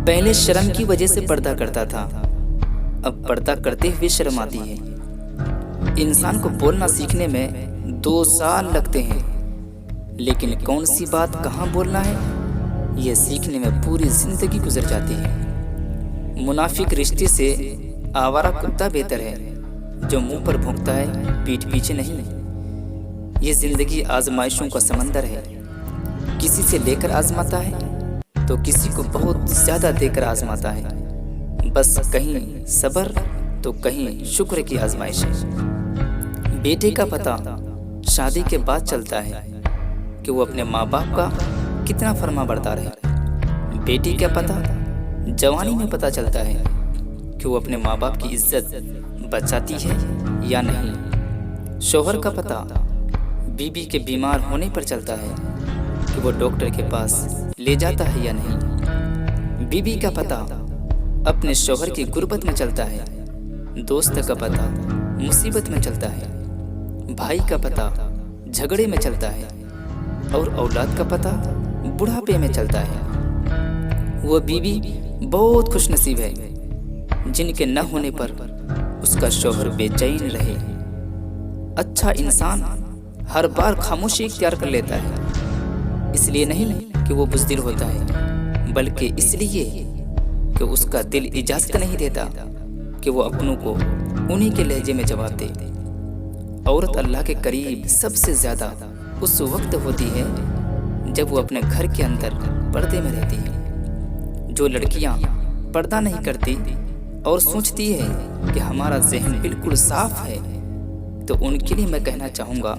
پہلے شرم کی وجہ سے پردہ کرتا تھا، اب پردہ کرتے ہوئے شرم آتی ہے۔ انسان کو بولنا سیکھنے میں 2 سال لگتے ہیں، لیکن کون سی بات کہاں بولنا ہے یہ سیکھنے میں پوری زندگی گزر جاتی ہے۔ منافق رشتے سے آوارہ کتا بہتر ہے، جو منہ پر بھونکتا ہے پیٹھ پیچھے نہیں۔ یہ زندگی آزمائشوں کا سمندر ہے، کسی سے لے کر آزماتا ہے تو کسی کو بہت زیادہ دے کر آزماتا ہے، بس کہیں صبر تو کہیں شکر کی آزمائش ہے۔ بیٹے کا پتہ شادی کے بعد چلتا ہے کہ وہ اپنے ماں باپ کا کتنا فرما بردار ہے۔ بیٹی کا پتہ جوانی میں پتہ چلتا ہے کہ وہ اپنے ماں باپ کی عزت بچاتی ہے یا نہیں۔ شوہر کا پتہ بیوی کے بیمار ہونے پر چلتا ہے کہ وہ ڈاکٹر کے پاس لے جاتا ہے یا نہیں۔ بیوی کا پتہ اپنے شوہر کی غربت میں چلتا ہے، دوست کا پتہ مصیبت میں چلتا ہے، بھائی کا پتہ جھگڑے میں چلتا ہے، اور اولاد کا پتہ بڑھاپے میں چلتا ہے۔ وہ بیوی بہت خوش نصیب ہے جن کے نہ ہونے پر اس کا شوہر بے چین رہے۔ اچھا انسان ہر بار خاموشی اختیار کر لیتا ہے، اس لیے نہیں کہ وہ بزدل ہوتا ہے، بلکہ اس لیے کہ اس کا دل اجازت نہیں دیتا کہ وہ اپنوں کو انہی کے لہجے میں جواب دے۔ عورت اللہ کے قریب سب سے زیادہ اس وقت ہوتی ہے جب وہ اپنے گھر کے اندر پردے میں رہتی ہے۔ جو لڑکیاں پردہ نہیں کرتی اور سوچتی ہے کہ ہمارا ذہن بالکل صاف ہے، تو ان کے لیے میں کہنا چاہوں گا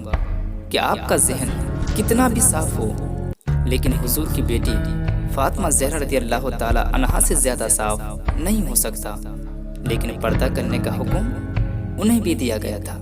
کہ آپ کا ذہن کتنا بھی صاف ہو، لیکن حضور کی بیٹی فاطمہ زہرا رضی اللہ تعالی عنہا سے زیادہ صاف نہیں ہو سکتا، لیکن پردہ کرنے کا حکم انہیں بھی دیا گیا تھا۔